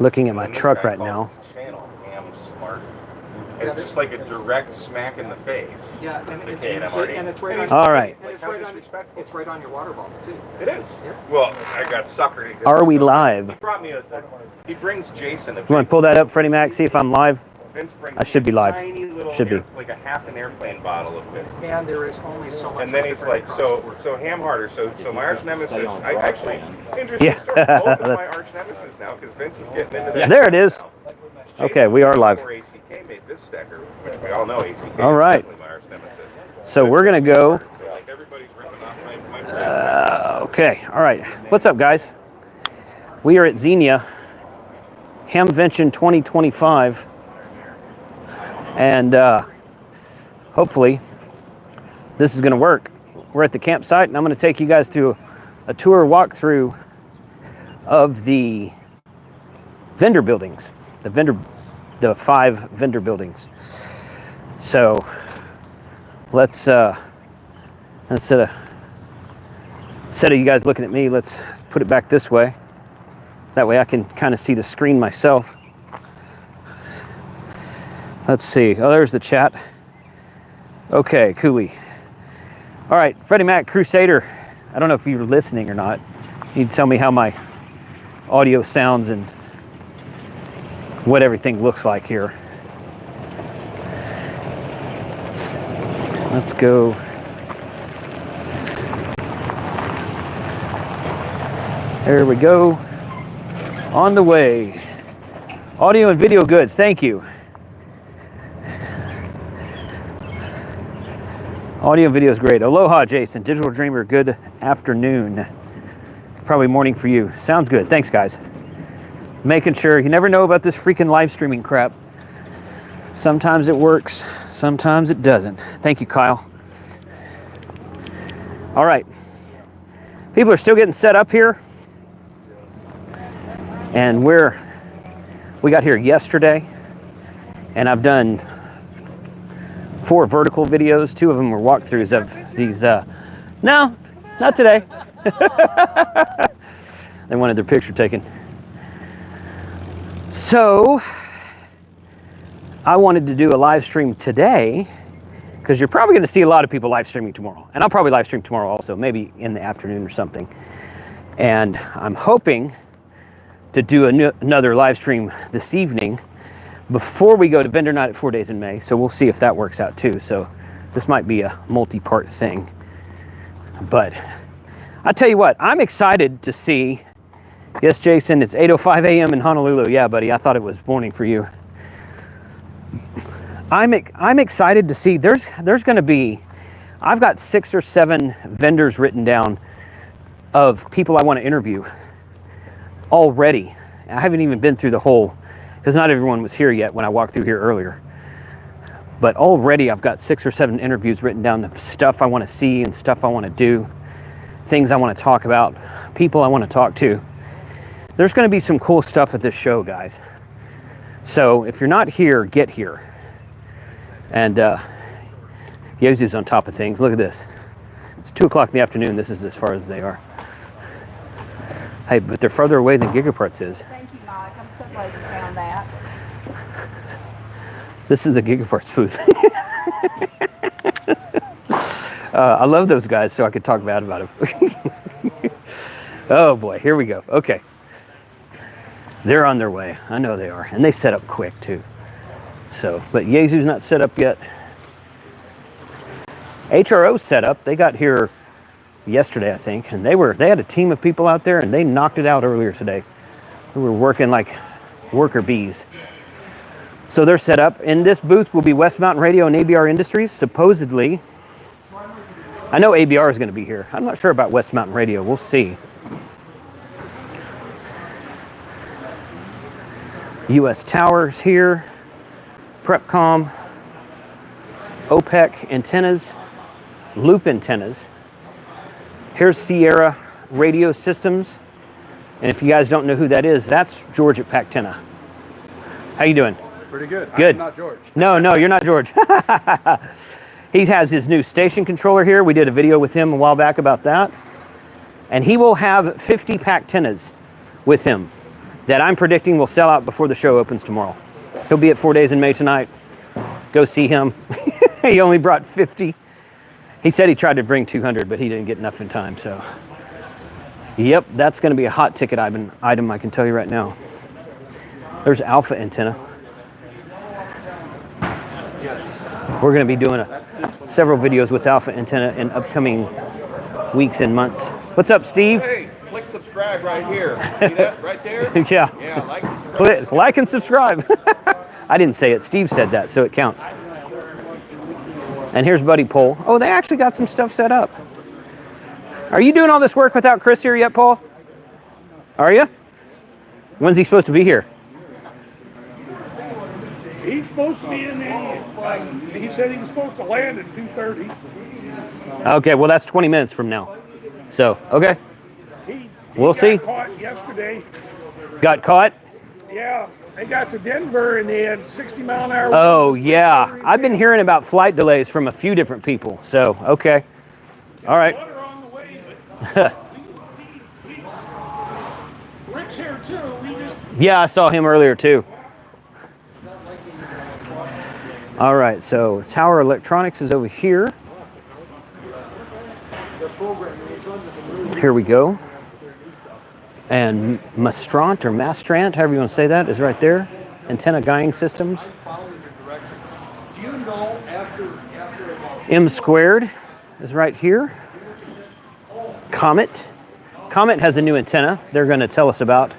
Looking at my truck right now. Channel, Smart. It's just like a direct smack in the face. Yeah, and it's right on. All right. And it's right on your water bottle too. It is. Yeah. Well, I got suckered. Are we live? He brought me he brings Jason. You want to pull that up, Freddie Mac? See if I'm live. Vince brings I should be live. Should be. Like a half an airplane bottle of whiskey. And there is only so much. And then he's like, so ham harder. So my arch nemesis. I actually interesting Yeah. story. Both of my arch nemesis now because Vince is getting into that. There it is. Okay, we are live. ACK made this sticker, which we all know ACK. All right. Is my arch nemesis. So we're gonna go. Like everybody's ripping off my Okay. All right. What's up, guys? We are at Xenia, Hamvention 2025, and hopefully this is gonna work. We're at the campsite, and I'm gonna take you guys through a tour walkthrough of the vendor buildings. The 5 vendor buildings. So let's instead of you guys looking at me, let's put it back this way. That way I can kind of see the screen myself. Let's see. Oh, there's the chat. Okay, coolly. All right, Freddie Mac, Crusader. I don't know if you're listening or not. You can tell me how my audio sounds and what everything looks like here. Let's go. There we go. On the way. Audio and video good, thank you. Audio and video is great. Aloha, Jason. Digital Dreamer, good afternoon. Probably morning for you. Sounds good, thanks guys. Making sure, you never know about this freaking live streaming crap. Sometimes it works, sometimes it doesn't. Thank you, Kyle. All right. People are still getting set up here. And we got here yesterday, and I've done 4 vertical videos. 2 of them were walkthroughs of these. No, not today. They wanted their picture taken. So I wanted to do a live stream today because you're probably going to see a lot of people live streaming tomorrow. And I'll probably live stream tomorrow also, maybe in the afternoon or something. And I'm hoping to do another live stream this evening before we go to Vendor Night at 4 Days in May. So we'll see if that works out too. So this might be a multi-part thing. But I'll tell you what, I'm excited to see. Yes, Jason, it's 8:05 a.m. in Honolulu. Yeah, buddy, I thought it was morning for you. I'm excited to see. There's going to be, I've got 6 or 7 vendors written down of people I want to interview already. I haven't even been through the whole, because not everyone was here yet when I walked through here earlier. But already I've got 6 or 7 interviews written down of stuff I want to see and stuff I want to do, things I want to talk about, people I want to talk to. There's going to be some cool stuff at this show, guys. So if you're not here, get here. And Yozu's on top of things. Look at this. It's 2 o'clock in the afternoon. This is as far as they are. Hey, but they're farther away than Gigaparts is. Thank you, Mike. I'm so glad you found that. This is the Gigaparts booth. I love those guys, so I could talk bad about them. Oh boy, here we go. Okay. They're on their way. I know they are. And they set up quick too. So, but Yezu's not set up yet. HRO set up. They got here yesterday, I think, and they had a team of people out there and they knocked it out earlier today. We were working like worker bees. So they're set up. In this booth will be West Mountain Radio and ABR Industries, supposedly. I know ABR is going to be here. I'm not sure about West Mountain Radio. We'll see. US Towers here, Prepcom, OPEC antennas, loop antennas. Here's Sierra Radio Systems. And if you guys don't know who that is, that's George at Pactena. How you doing? Pretty good. Good. I'm not George. No, you're not George. He has his new station controller here. We did a video with him a while back about that. And he will have 50 Pactenas with him that I'm predicting will sell out before the show opens tomorrow. He'll be at 4 Days in May tonight. Go see him. He only brought 50. He said he tried to bring 200, but he didn't get enough in time. So, yep, that's going to be a hot ticket item, I can tell you right now. There's Alpha Antenna. We're going to be doing several videos with Alpha Antenna in upcoming weeks and months. What's up, Steve? Hey, click subscribe right here. See that right there? Yeah. Yeah, like, subscribe. Click, like and subscribe. I didn't say it. Steve said that, so it counts. And here's Buddy Pole. Oh, they actually got some stuff set up. Are you doing all this work without Chris here yet, Paul? Are you? When's he supposed to be here? He's supposed to be in there. He said he was supposed to land at 2:30. Okay, well, that's 20 minutes from now. So, okay. He We'll got see. Caught yesterday. Got caught? Yeah, they got to Denver and they had 60-mile-an-hour. Oh, yeah. I've been hearing about flight delays from a few different people. So, okay. All right. Water on the way, but Rick's here too. We just Yeah, I saw him earlier, too. All right, so Tower Electronics is over here. Here we go. And Mastrant or Mastrant, however you want to say that, is right there. Antenna Guying Systems. M Squared is right here. Comet. Comet has a new antenna they're going to tell us about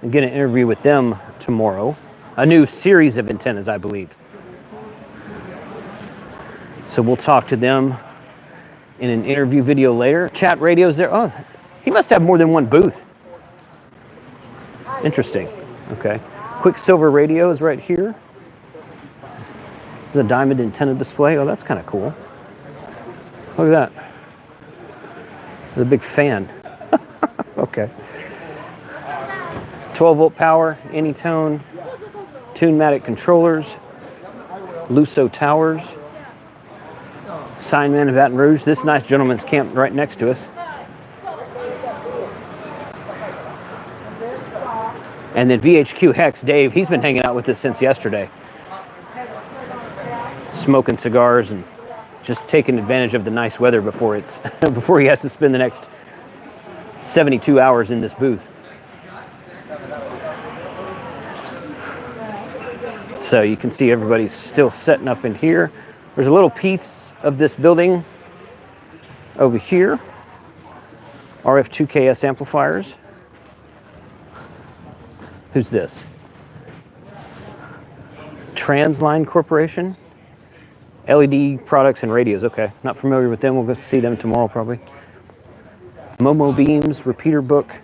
and get an interview with them tomorrow. A new series of antennas, I believe. So we'll talk to them in an interview video later. Chat radio's there. Oh, he must have more than one booth. Interesting. Okay. Quicksilver radio is right here. There's a diamond antenna display. Oh, that's kind of cool. Look at that. There's a big fan. Okay. 12-volt power, Anytone, Tunematic controllers, Luso towers. Signman in Baton Rouge. This nice gentleman's camped right next to us. And then VHQ Hex, Dave, he's been hanging out with us since yesterday. Smoking cigars and just taking advantage of the nice weather before it's before he has to spend the next 72 hours in this booth. So you can see everybody's still setting up in here. There's a little piece of this building over here. RF2KS amplifiers. Who's this? Transline Corporation. LED products and radios. Okay, not familiar with them. We'll go see them tomorrow probably. Momo Beams, Repeater Book,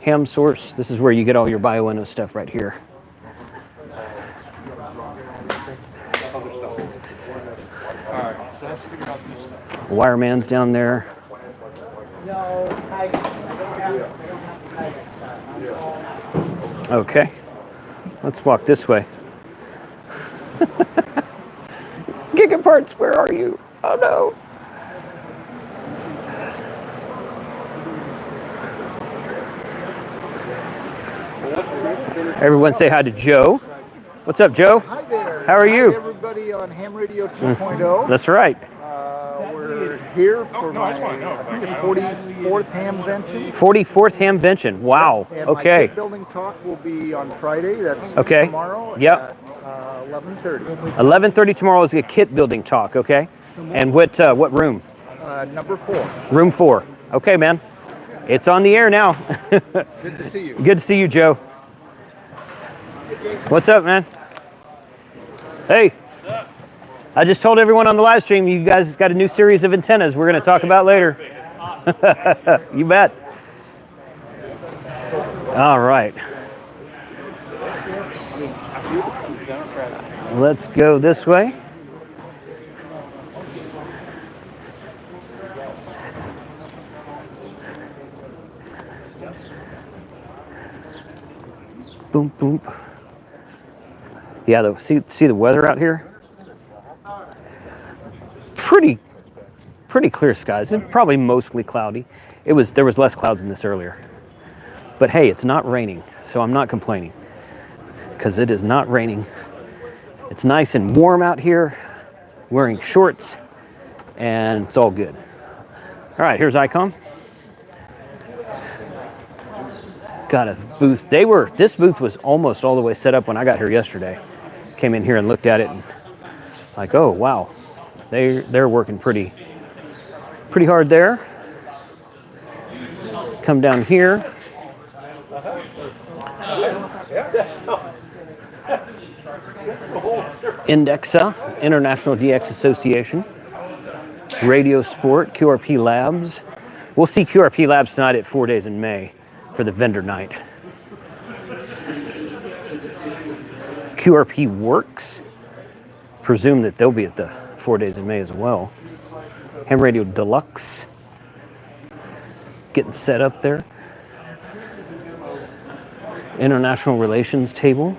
Ham Source. This is where you get all your bioinno stuff right here. Wireman's down there. Okay, let's walk this way. Gigaparts, where are you? Oh no. Everyone say hi to Joe. What's up, Joe? Hi there. How are you? Hi, everybody on Ham Radio 2.0. That's right. We're here for my, I think it's 44th Hamvention. 44th Hamvention. Wow. And Okay. my kit building talk will be on Friday. That's Okay. tomorrow Yep. at 11:30. 11:30 tomorrow is a kit building talk. Okay. And what room? Number 4. Room 4. Okay, man. It's on the air now. Good to see you. Good to see you, Joe. What's up, man? Hey. I just told everyone on the live stream you guys got a new series of antennas we're going to talk about later. You bet. All right. Let's go this way. Boom, boom. Yeah, though, see the weather out here? Pretty clear skies, and probably mostly cloudy. There was less clouds than this earlier. But hey, it's not raining, so I'm not complaining because it is not raining. It's nice and warm out here, wearing shorts, and it's all good. All right, here's ICOM. Got a booth. This booth was almost all the way set up when I got here yesterday. Came in here and looked at it and like, oh wow, they're working pretty hard there. Come down here. Indexa, International DX Association. Radio Sport, QRP Labs. We'll see QRP Labs tonight at 4 Days in May for the vendor night. QRP Works. Presume that they'll be at the 4 Days in May as well. Ham Radio Deluxe. Getting set up there. International Relations Table.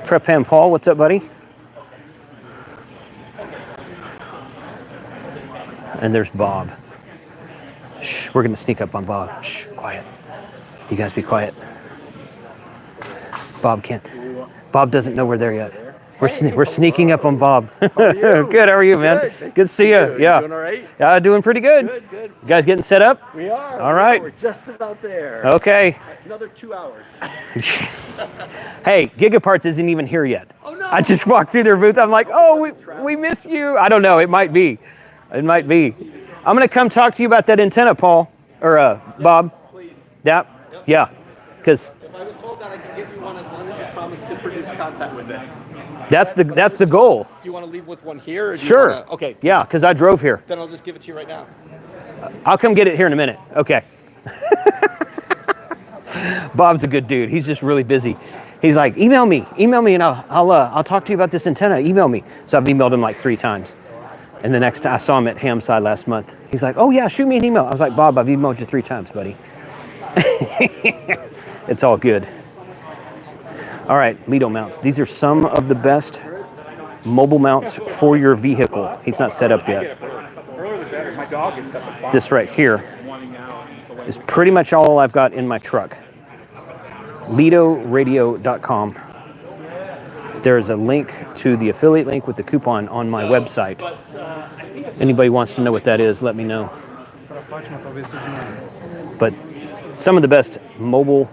Prep Ham Paul, what's up, buddy? And there's Bob. Shh, we're gonna sneak up on Bob. Shh, quiet. You guys be quiet. Bob doesn't know we're there yet. We're sneaking up on Bob. Good, how are you, man? Good to see you. Yeah. Doing all right? Doing pretty good. Good. You guys getting set up? We are. All right. We're just about there. Okay. Another 2 hours. Hey, Gigaparts isn't even here yet. Oh, no. I just walked through their booth. I'm like, oh, we miss you. I don't know. It might be. I'm going to come talk to you about that antenna, Paul. Or Bob. Please. Yeah. Yep. Yeah. Because If I was told that I could give you one as long as you promise to produce content with it. that's the goal. Do you want to leave with one here? Or do Sure. You wanna, okay. Yeah, because I drove here. Then I'll just give it to you right now. I'll come get it here in a minute. Okay. Bob's a good dude. He's just really busy. He's like, email me, and I'll talk to you about this antenna. Email me. So I've emailed him like 3 times. And the next time I saw him at Hamside last month, he's like, oh yeah, shoot me an email. I was like, Bob, I've emailed you 3 times, buddy. It's all good. All right, Lido mounts. These are some of the best mobile mounts for your vehicle. He's not set up yet. This right here is pretty much all I've got in my truck. LidoRadio.com. There is a link to the affiliate link with the coupon on my website. Anybody wants to know what that is, let me know. But some of the best mobile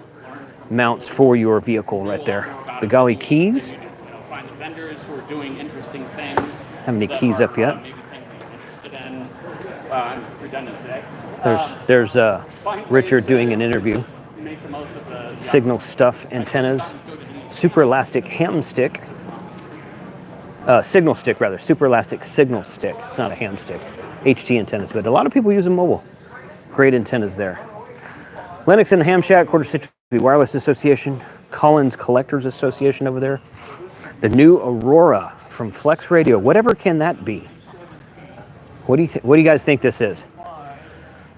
mounts for your vehicle right there. The Golly keys. Find the vendors who are doing interesting things. Have any keys up yet? Maybe things you're interested in. I'm redundant today. There's Richard doing an interview. Make the most of the Signal stuff antennas. Super elastic ham stick. Signal stick rather. Super elastic signal stick. It's not a ham stick. HT antennas, but a lot of people use them mobile. Great antennas there. Lennox and the Ham Shack, Quarter Century Wireless Association, Collins Collectors Association over there. The new Aurora from Flex Radio. Whatever can that be? What do you guys think this is?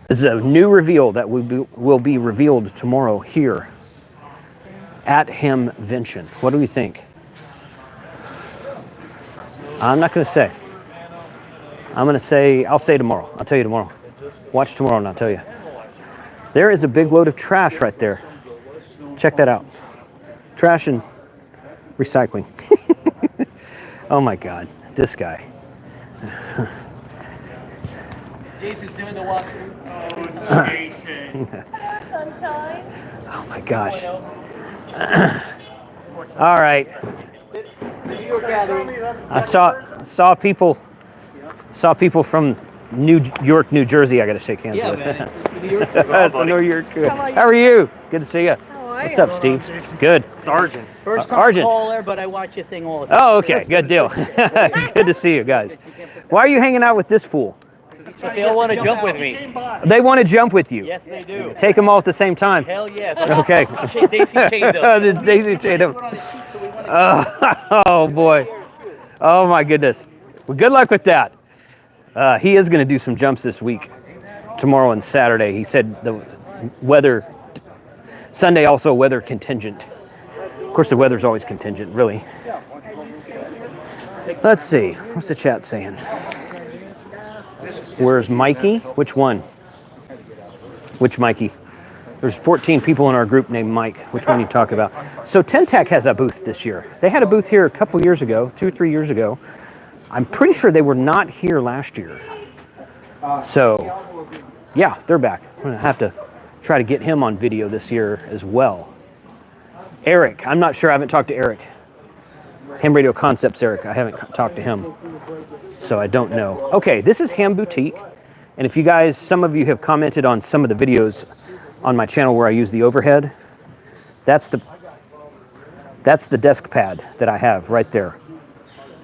This is a new reveal that will be revealed tomorrow here at Hamvention. What do we think? I'm not going to say. I'll say tomorrow. I'll tell you tomorrow. Watch tomorrow and I'll tell you. There is a big load of trash right there. Check that out. Trash and recycling. Oh my God, this guy. Jason's doing the walkthrough. Sunshine. Oh my gosh. All right. I saw people from New York, New Jersey. I got to shake hands with. Man, it's New York. That's a New York. How are you? Good to see you. What's up, Steve? Good. It's Arjun. First time Arjun. caller, but I watch your thing all the time. Oh, okay. Good deal. Good to see you guys. Why are you hanging out with this fool? They all want to jump with me. They want to jump with you. Yes, they do. Take them all at the same time. Hell yes. Okay. Daisy chained them. The daisy chained him. Oh boy. Oh my goodness. Well, good luck with that. He is going to do some jumps this week, tomorrow and Saturday. He said the weather, Sunday also weather contingent. Of course, the weather's always contingent, really. Let's see. What's the chat saying? Where's Mikey? Which one? Which Mikey? There's 14 people in our group named Mike. Which one you talk about? So Tentec has a booth this year. They had a booth here a couple years ago, 2 or 3 years ago. I'm pretty sure they were not here last year. So, yeah, they're back. I'm gonna have to try to get him on video this year as well. Eric, I'm not sure. I haven't talked to Eric. Ham Radio Concepts, Eric. I haven't talked to him, so I don't know. Okay, this is Ham Boutique, and if you guys, some of you have commented on some of the videos on my channel where I use the overhead. That's the desk pad that I have right there.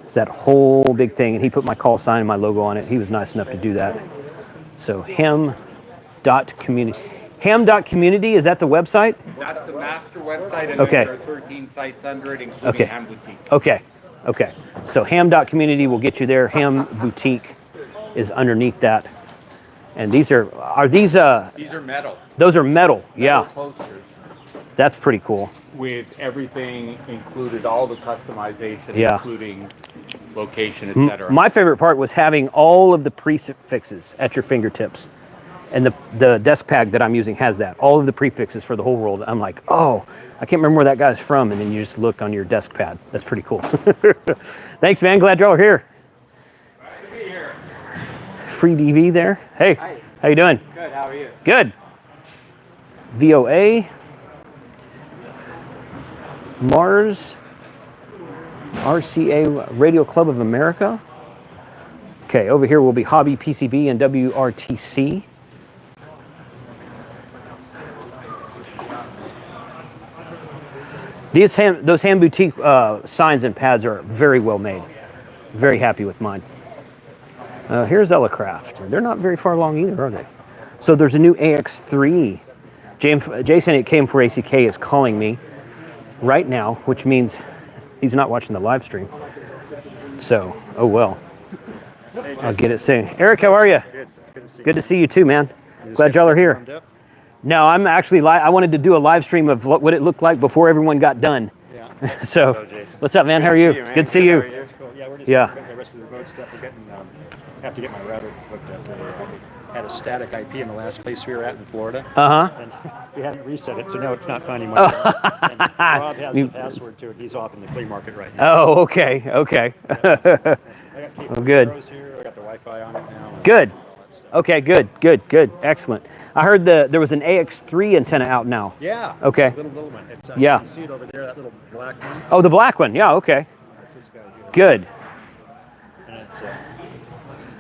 It's that whole big thing, and he put my call sign and my logo on it. He was nice enough to do that. So ham.community. Ham.community, is that the website? That's the master website, and okay. there are 13 sites under it, including Ham Boutique. Okay. So ham.community will get you there. Ham Boutique is underneath that. And these are these? These are metal. Those are metal, yeah. Posters That's pretty cool. with everything included, all the customization, Yeah. including location, etc. My favorite part was having all of the prefixes at your fingertips. And the desk pad that I'm using has that. All of the prefixes for the whole world. I'm like, oh, I can't remember where that guy's from. And then you just look on your desk pad. That's pretty cool. Thanks, man. Glad y'all are here. Free DV there. Hey, hi. How you doing? Good, how are you? Good. VOA. Mars. RCA Radio Club of America. Okay, over here will be Hobby, PCB, and WRTC. Those Ham Boutique signs and pads are very well made. Very happy with mine. Here's Elecraft. They're not very far along either, are they? So there's a new AX3. Jason at KM4ACK is calling me right now, which means he's not watching the live stream. So, oh well. I'll get it soon. Eric, how are you? Good to see you too, man. Glad y'all are here. No, I'm actually I wanted to do a live stream of what it looked like before everyone got done. Yeah. So, what's up, man? How are you? Good to see you. Yeah, we're just yeah. the rest of the road stuff. We're getting have to get my router hooked up. Had a static IP in the last place we were at in Florida. And we hadn't reset it, so no, it's not finding my and Rob has the password to it. He's off in the flea market right now. Oh, okay. I got oh, good. Here. I got the Wi-Fi on it now. Good. Okay, good. Excellent. I heard there was an AX3 antenna out now. Yeah. Okay. Little one. It's, yeah. You can see it over there, that little black one. Oh, the black one. Yeah, okay. This guy here. Good. And it's,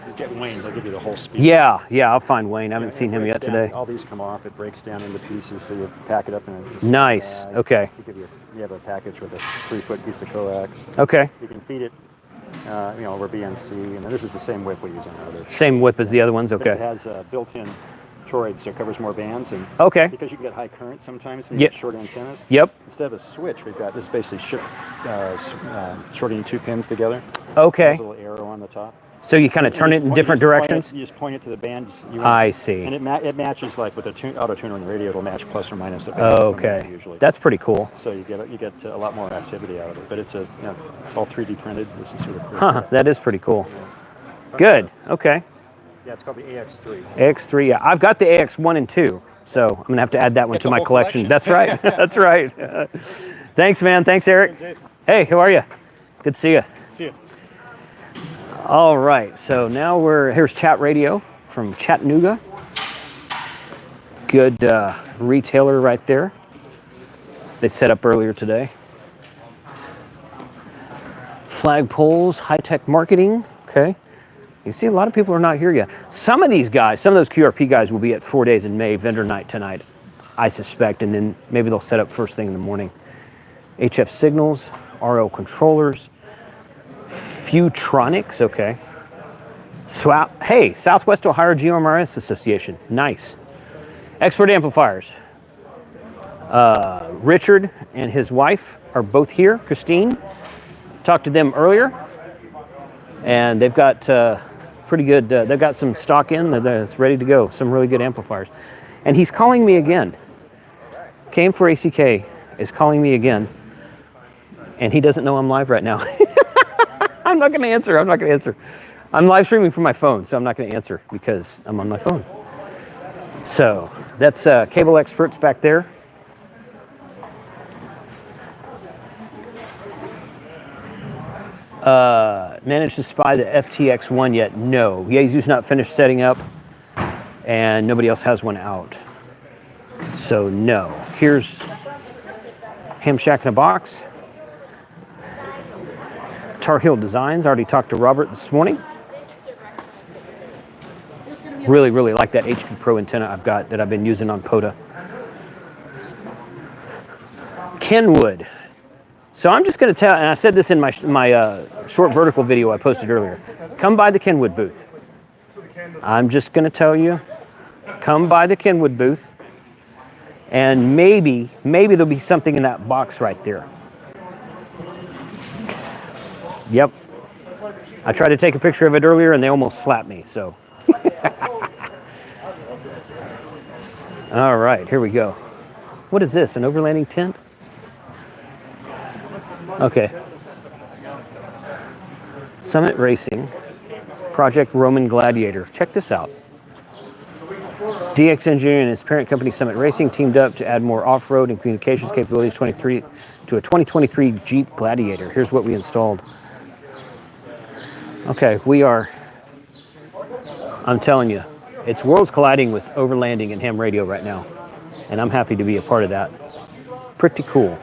you get Wayne, they'll give you the whole speed. Yeah, I'll find Wayne. I haven't seen him yet today. All these come off. It breaks down into pieces, so you pack it up in a nice. bag. Okay. You have a package with a 3-foot piece of coax. Okay. You can feed it, over BNC, and this is the same whip we use on others. Same whip as the other ones. Okay. But it has built-in toroids, so it covers more bands, and okay. Because you can get high current sometimes when you get short antennas. Yep. Instead of a switch, we've got this basically shorting 2 pins together. Okay. There's a little arrow on the top. So you kind of turn it in different directions? You just point it to the band. I see. And it matches, like with the auto-tuner on the radio, it'll match plus or minus a band. Okay. Usually. That's pretty cool. So you get a lot more activity out of it. But it's it's all 3D printed. This is sort of cool. Huh, that is pretty cool. Good. Okay. Yeah, it's called the AX3. AX3, yeah. I've got the AX1 and 2, so I'm going to have to add that one to my collection. That's right. That's right. Thanks, man. Thanks, Eric. Hey, how are you? Good to see you. See you. All right, so now here's Chat Radio from Chattanooga. Good retailer right there. They set up earlier today. Flagpoles, high-tech marketing, okay. You see a lot of people are not here yet. Some of those QRP guys will be at 4 Days in May, vendor night tonight, I suspect, and then maybe they'll set up first thing in the morning. HF signals, RO controllers, Futronics, okay. Hey, Southwest Ohio GMRS Association, nice. Expert amplifiers. Richard and his wife are both here, Christine. Talked to them earlier, and they've got pretty good, they've got some stock in that's ready to go, some really good amplifiers. And he's calling me again. KM4ACK is calling me again, and he doesn't know I'm live right now. I'm not going to answer. I'm live streaming from my phone, so I'm not going to answer because I'm on my phone. So, That's Cable Experts back there. Managed to spy the FTX one yet? No. Yezu's not finished setting up, and nobody else has one out. So no. Here's Ham Shack in a box. Tar Heel Designs. I already talked to Robert this morning. Really, really like that HP Pro antenna I've got that I've been using on POTA. Kenwood. So I'm just going to tell, and I said this in my short vertical video I posted earlier. Come by the Kenwood booth. I'm just going to tell you, come by the Kenwood booth, and maybe there'll be something in that box right there. Yep. I tried to take a picture of it earlier, and they almost slapped me. So. All right, here we go. What is this? An overlanding tent? Okay. Summit Racing, Project Roman Gladiator. Check this out. DX Engineering and its parent company Summit Racing teamed up to add more off-road and communications capabilities to a 2023 Jeep Gladiator. Here's what we installed. Okay, I'm telling you, it's worlds colliding with overlanding and ham radio right now. And I'm happy to be a part of that. Pretty cool.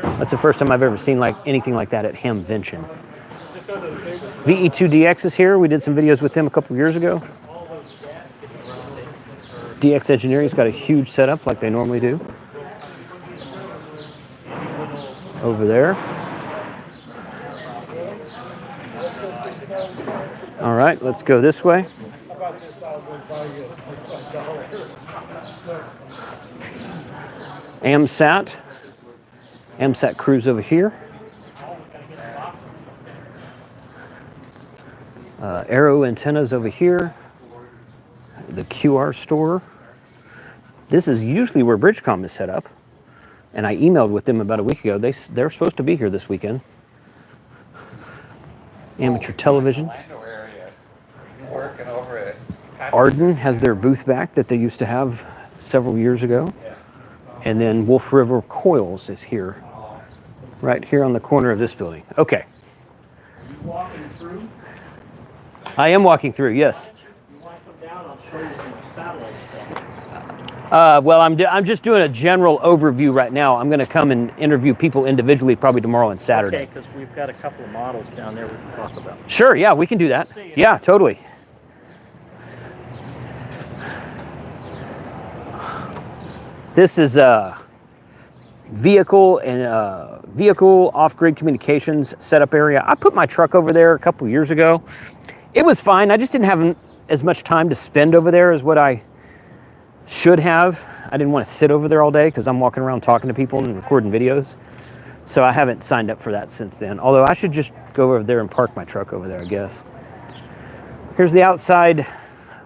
That's the first time I've ever seen anything like that at Hamvention. VE2DX is here. We did some videos with them a couple years ago. DX Engineering's got a huge setup like they normally do. Over there. All right, let's go this way. AMSAT Cruise over here. Aero antennas over here. The QR store. This is usually where Bridgecom is set up. And I emailed with them about a week ago. They're supposed to be here this weekend. Amateur television. Arden has their booth back that they used to have several years ago. And then Wolf River Coils is here. Right here on the corner of this building. Okay. Are you walking through? I am walking through, yes. You want to come down, I'll show you some satellite stuff. Well, I'm just doing a general overview right now. I'm going to come and interview people individually probably tomorrow and Saturday. Okay, because we've got a couple of models down there we can talk about. Sure, yeah, we can do that. Yeah, totally. This is vehicle off-grid communications setup area. I put my truck over there a couple years ago. It was fine. I just didn't have as much time to spend over there as what I should have. I didn't want to sit over there all day because I'm walking around talking to people and recording videos. So I haven't signed up for that since then. Although I should just go over there and park my truck over there, I guess. Here's the outside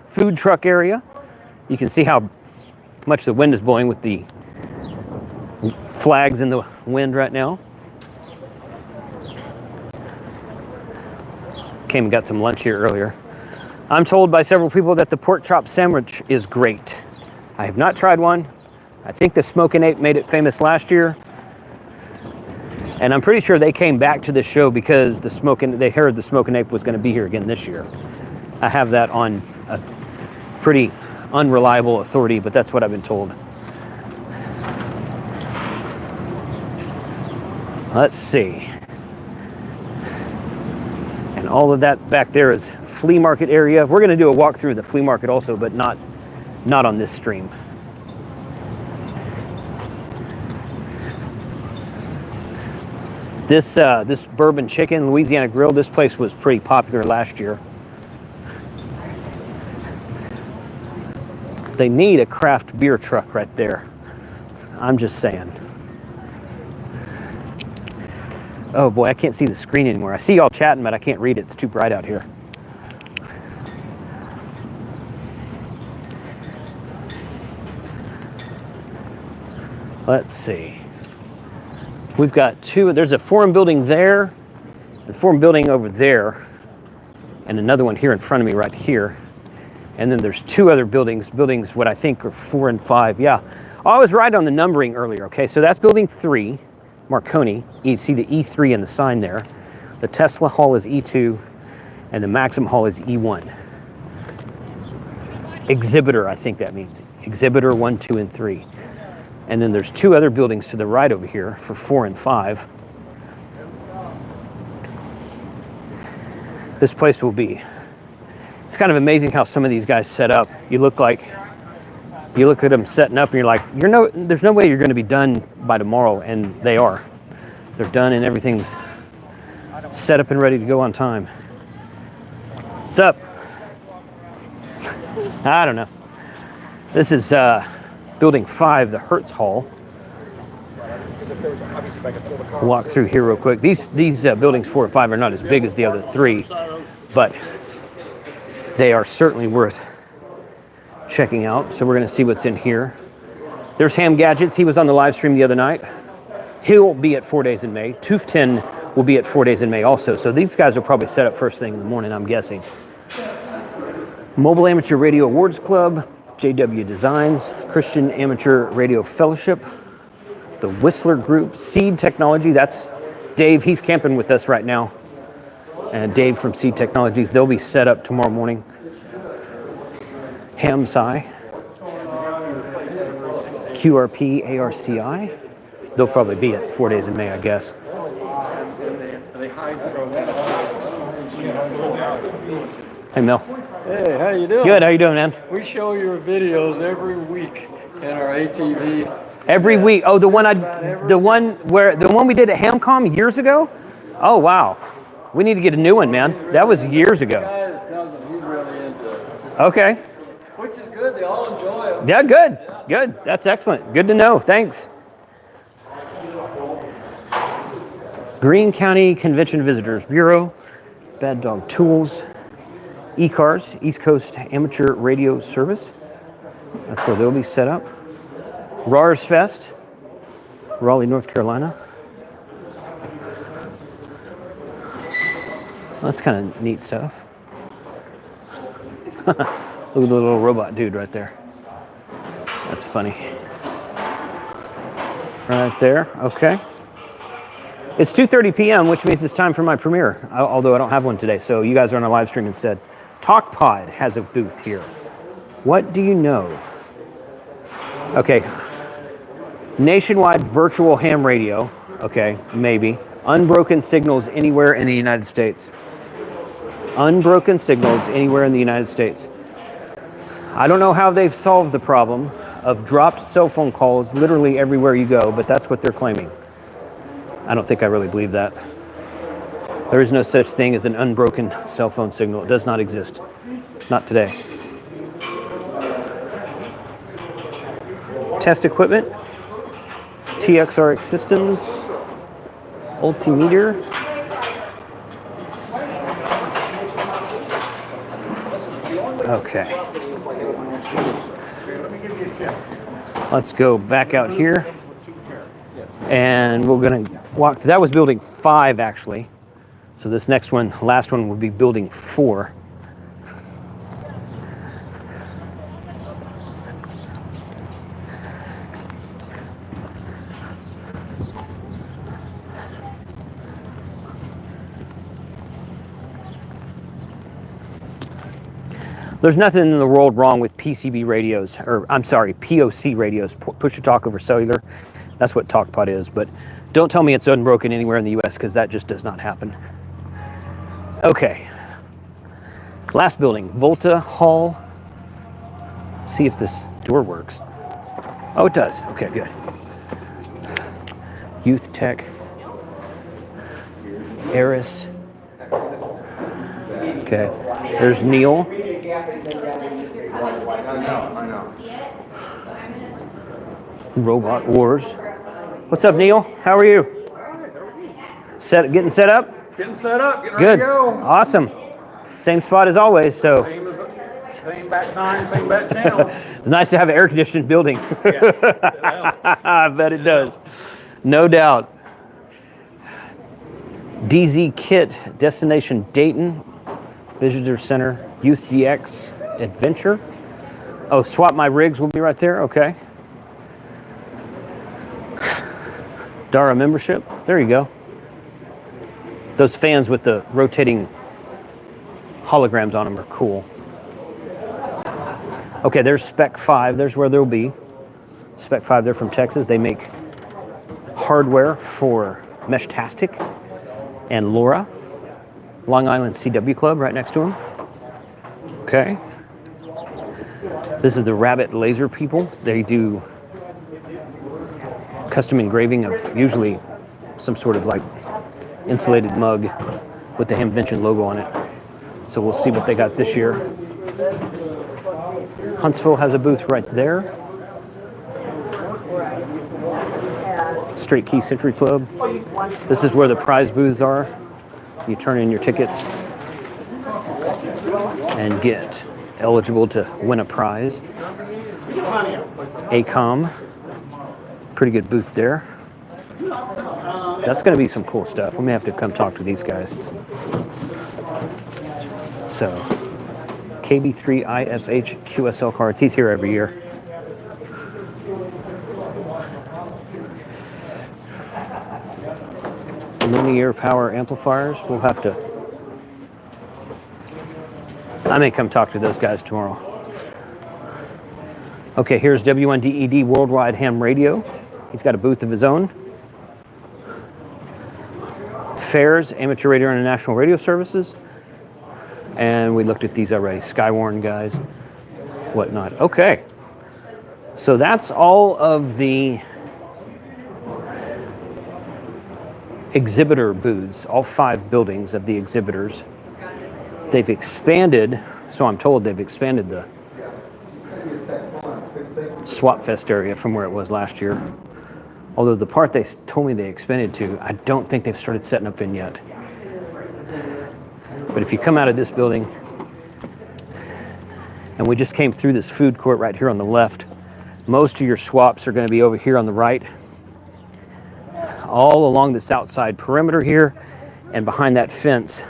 food truck area. You can see how much the wind is blowing with the flags in the wind right now. Came and got some lunch here earlier. I'm told by several people that the pork chop sandwich is great. I have not tried one. I think the Smokin' Ape made it famous last year. And I'm pretty sure they came back to this show because they heard the Smokin' Ape was going to be here again this year. I have that on a pretty unreliable authority, but that's what I've been told. Let's see. And all of that back there is flea market area. We're going to do a walk through the flea market also, but not on this stream. This Bourbon Chicken, Louisiana Grill, this place was pretty popular last year. They need a craft beer truck right there. I'm just saying. Oh boy, I can't see the screen anymore. I see y'all chatting, but I can't read it. It's too bright out here. Let's see. We've got there's a forum building there, a forum building over there, and another one here in front of me right here. And then there's two other buildings what I think are 4 and 5. Yeah. Oh, I was right on the numbering earlier. Okay, so that's building 3, Marconi. You see the E3 in the sign there. The Tesla Hall is E2, and the Maxim Hall is E1. Exhibitor, I think that means. Exhibitor 1, 2, and 3. And then there's two other buildings to the right over here for 4 and 5. This place will be. It's kind of amazing how some of these guys set up. You look at them setting up and you're like, there's no way you're going to be done by tomorrow, and they are. They're done and everything's set up and ready to go on time. What's up? I don't know. This is building 5, the Hertz Hall. Walk through here real quick. These buildings 4 and 5 are not as big as the other 3, but they are certainly worth checking out. So we're going to see what's in here. There's Ham Gadgets. He was on the live stream the other night. He'll be at 4 Days in May. Toof10 will be at 4 Days in May also. So these guys will probably set up first thing in the morning, I'm guessing. Mobile Amateur Radio Awards Club, JW Designs, Christian Amateur Radio Fellowship, the Whistler Group, Seed Technology. That's Dave. He's camping with us right now. And Dave from Seed Technologies. They'll be set up tomorrow morning. HamSci, QRP, ARCI. They'll probably be at 4 Days in May, I guess. Hey, Mel. Hey, how you doing? Good. How you doing, man? We show your videos every week in our ATV. Every week. Oh, the one we did at HamCom years ago. Oh, wow. We need to get a new one, man. That was years ago. The guy that does it, he's really into it. Okay. Which is good. They all enjoy them. Yeah, good. Good. That's excellent. Good to know. Thanks. Greene County Convention Visitors Bureau, Bad Dog Tools, eCars, East Coast Amateur Radio Service. That's where they'll be set up. RARS Fest, Raleigh, North Carolina. That's kind of neat stuff. Look at the little robot dude right there. That's funny. Right there, okay. It's 2:30 p.m., which means it's time for my premiere, although I don't have one today, so you guys are on a live stream instead. TalkPod has a booth here. What do you know? Okay. Nationwide virtual ham radio. Okay, maybe. Unbroken signals anywhere in the United States. Unbroken signals anywhere in the United States. I don't know how they've solved the problem of dropped cell phone calls literally everywhere you go, but that's what they're claiming. I don't think I really believe that. There is no such thing as an unbroken cell phone signal. It does not exist. Not today. Test equipment. TXRX systems. Altimeter. Okay. Let's go back out here. And we're going to walk through. That was building 5, actually. So this next one, last one, will be building 4. There's nothing in the world wrong with PCB radios, or I'm sorry, POC radios, push to talk over cellular. That's what TalkPod is, but don't tell me it's unbroken anywhere in the US, because that just does not happen. Okay. Last building, Volta Hall. See if this door works. Oh, it does. Okay, good. Youth Tech. Eris. Okay. There's Neil. Robot Wars. What's up, Neil? How are you? Getting set up? Getting set up, getting Good. ready to go. Awesome. Same spot as always, so. Same back time, same back channel. It's nice to have an air-conditioned building. I bet it does. No doubt. DZ Kit, Destination Dayton, Visitor Center, Youth DX. Adventure. Oh, Swap My Rigs will be right there. Okay. Dara membership. There you go. Those fans with the rotating holograms on them are cool. Okay, there's Spec 5. There's where they'll be. Spec 5, they're from Texas. They make hardware for Meshtastic and Laura. Long Island CW Club right next to them. Okay. This is the Rabbit Laser people. They do custom engraving of usually some sort of like insulated mug with the Hamvention logo on it. So we'll see what they got this year. Huntsville has a booth right there. Straight Key Century Club. This is where the prize booths are. You turn in your tickets and get eligible to win a prize. ACOM, pretty good booth there. That's going to be some cool stuff. We may have to come talk to these guys. So, KB3IFH QSL cards. He's here every year. Linear power amplifiers. We'll have to. I may come talk to those guys tomorrow. Okay, here's W1DED Worldwide Ham Radio. He's got a booth of his own. Fairs, Amateur Radio International Radio Services. And we looked at these already. Skywarn guys, whatnot. Okay. So that's all of the exhibitor booths, all 5 buildings of the exhibitors. They've expanded, so I'm told they've expanded the Swap Fest area from where it was last year. Although the part they told me they expanded to, I don't think they've started setting up in yet. But if you come out of this building, and we just came through this food court right here on the left, most of your swaps are going to be over here on the right, all along this outside perimeter here, and behind that fence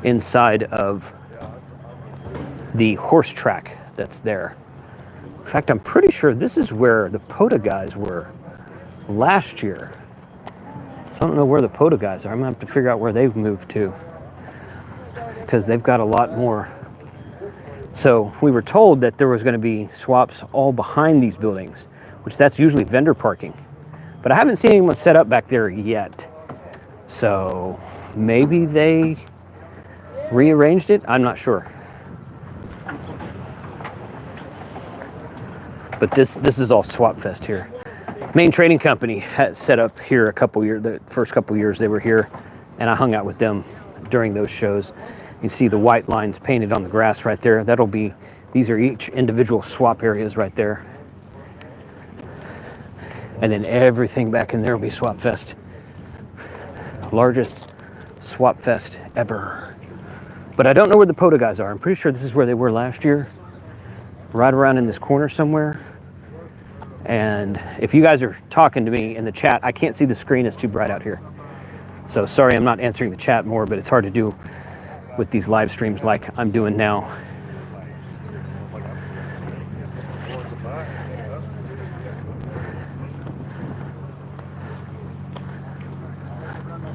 inside of the horse track that's there. In fact, I'm pretty sure this is where the POTA guys were last year. So I don't know where the POTA guys are. I'm gonna have to figure out where they've moved to, because they've got a lot more. So we were told that there was gonna be swaps all behind these buildings, which that's usually vendor parking. But I haven't seen anyone set up back there yet. So maybe they rearranged it? I'm not sure. But this is all Swap Fest here. Main Trading Company had set up here a couple years, the first couple years they were here, and I hung out with them during those shows. You see the white lines painted on the grass right there. That'll be, these are each individual swap areas right there. And then everything back in there will be Swap Fest. Largest Swap Fest ever. But I don't know where the POTA guys are. I'm pretty sure this is where they were last year. Right around in this corner somewhere. And if you guys are talking to me in the chat, I can't see the screen, it's too bright out here. So sorry I'm not answering the chat more, but it's hard to do with these live streams like I'm doing now.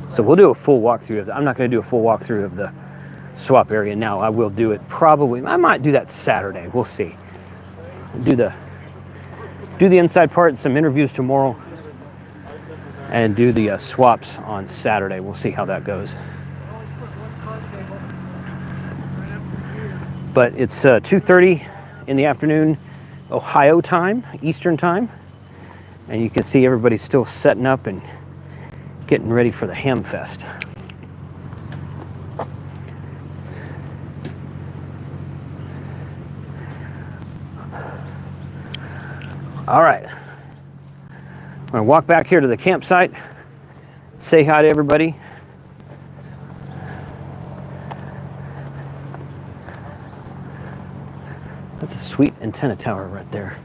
So we'll do a full walkthrough of that. I'm not going to do a full walkthrough of the swap area now. I will do it probably. I might do that Saturday. We'll see. Do the inside part, some interviews tomorrow, and do the swaps on Saturday. We'll see how that goes. But it's 2:30 in the afternoon, Ohio time, Eastern time, and you can see everybody's still setting up and getting ready for the Ham Fest. All right, I'm gonna walk back here to the campsite, say hi to everybody. That's a sweet antenna tower right there.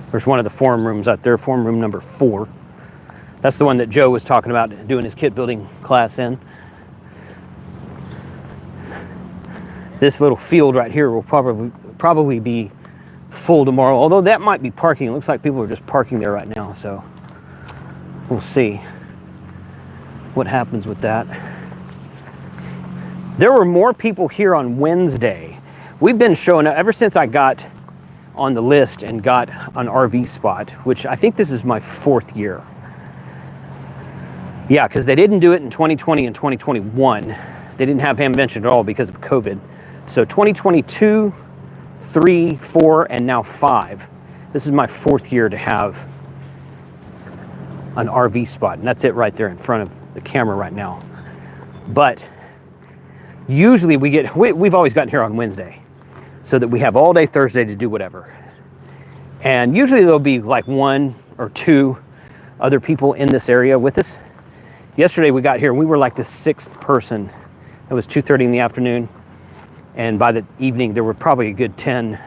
There's one of the forum rooms out there, forum room number 4. That's the one that Joe was talking about doing his kit building class in. This little field right here will probably be full tomorrow, although that might be parking. It looks like people are just parking there right now, so we'll see what happens with that. There were more people here on Wednesday. We've been showing up ever since I got on the list and got an RV spot, which I think this is my 4th year. Yeah, because they didn't do it in 2020 and 2021. They didn't have Hamvention at all because of COVID. So 2022, 3, 4, and now 5. This is my 4th year to have an RV spot, and that's it right there in front of the camera right now. But usually we've always gotten here on Wednesday, so that we have all day Thursday to do whatever. And usually there'll be like 1 or 2 other people in this area with us. Yesterday we got here, we were like the 6th person. It was 2:30 in the afternoon. And by the evening, there were probably a good 10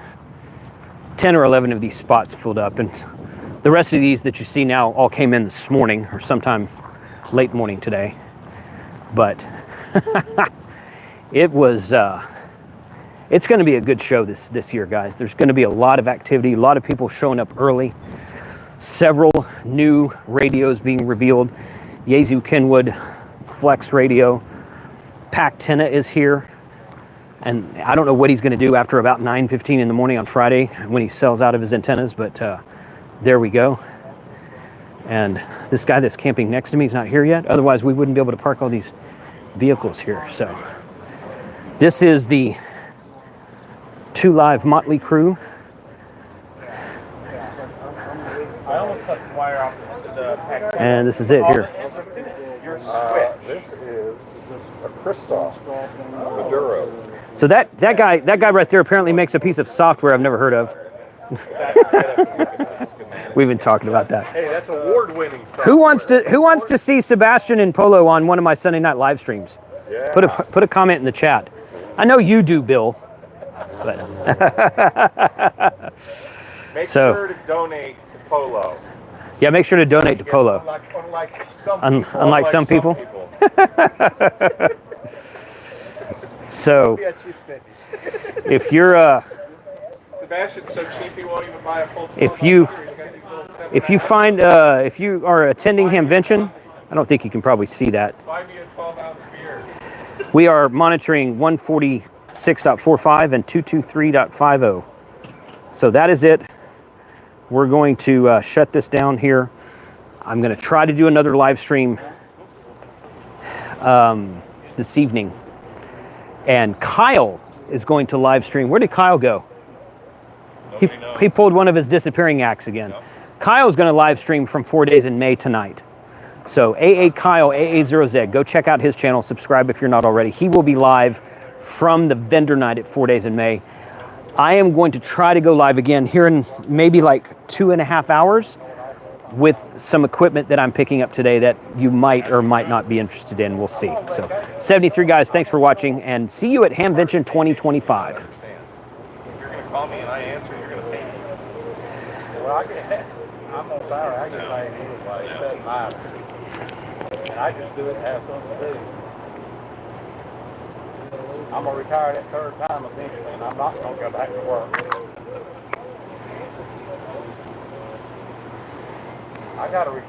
or 11 of these spots filled up. And the rest of these that you see now all came in this morning or sometime late morning today. But it was, it's going to be a good show this year, guys. There's going to be a lot of activity, a lot of people showing up early, several new radios being revealed. Yaesu Kenwood Flex radio. Pactina is here. And I don't know what he's going to do after about 9:15 in the morning on Friday when he sells out of his antennas, but there we go. And this guy that's camping next to me is not here yet. Otherwise, we wouldn't be able to park all these vehicles here. So this is the 2 Live Motley crew. I almost cut some wire off the pack. And this is it here. Your switch. This is a Christoph Maduro. So that guy right there apparently makes a piece of software I've never heard of. We've been talking about that. Hey, that's award-winning software. Who wants to see Sebastian in polo on one of my Sunday night live streams? Yeah. Put a comment in the chat. I know you do, Bill. But Make sure to donate to Polo. yeah, make sure to donate to Polo. Unlike some people. So if you're Sebastian's so cheap he won't even buy a full. if you are attending Hamvention, I don't think you can probably see that. Buy me a 12-ounce beer. We are monitoring 146.45 and 223.50. So that is it. We're going to shut this down here. I'm going to try to do another live stream this evening. And Kyle is going to live stream. Where did Kyle go? He pulled one of his disappearing acts again. Yep. Kyle's going to live stream from 4 Days in May tonight. So AA Kyle, AA0Z, go check out his channel. Subscribe if you're not already. He will be live from the vendor night at 4 Days in May. I am going to try to go live again here in maybe like 2.5 hours with some equipment that I'm picking up today that you might or might not be interested in. We'll see. So 73 guys, thanks for watching, and see you at Hamvention 2025. If you're going to call me and I answer, you're going to pay me. Well, I'm on salary. I get paid anyway. It doesn't matter. And I just do it to have something to do. I'm going to retire that 3rd time eventually, and I'm not going to go back to work. I got to retire.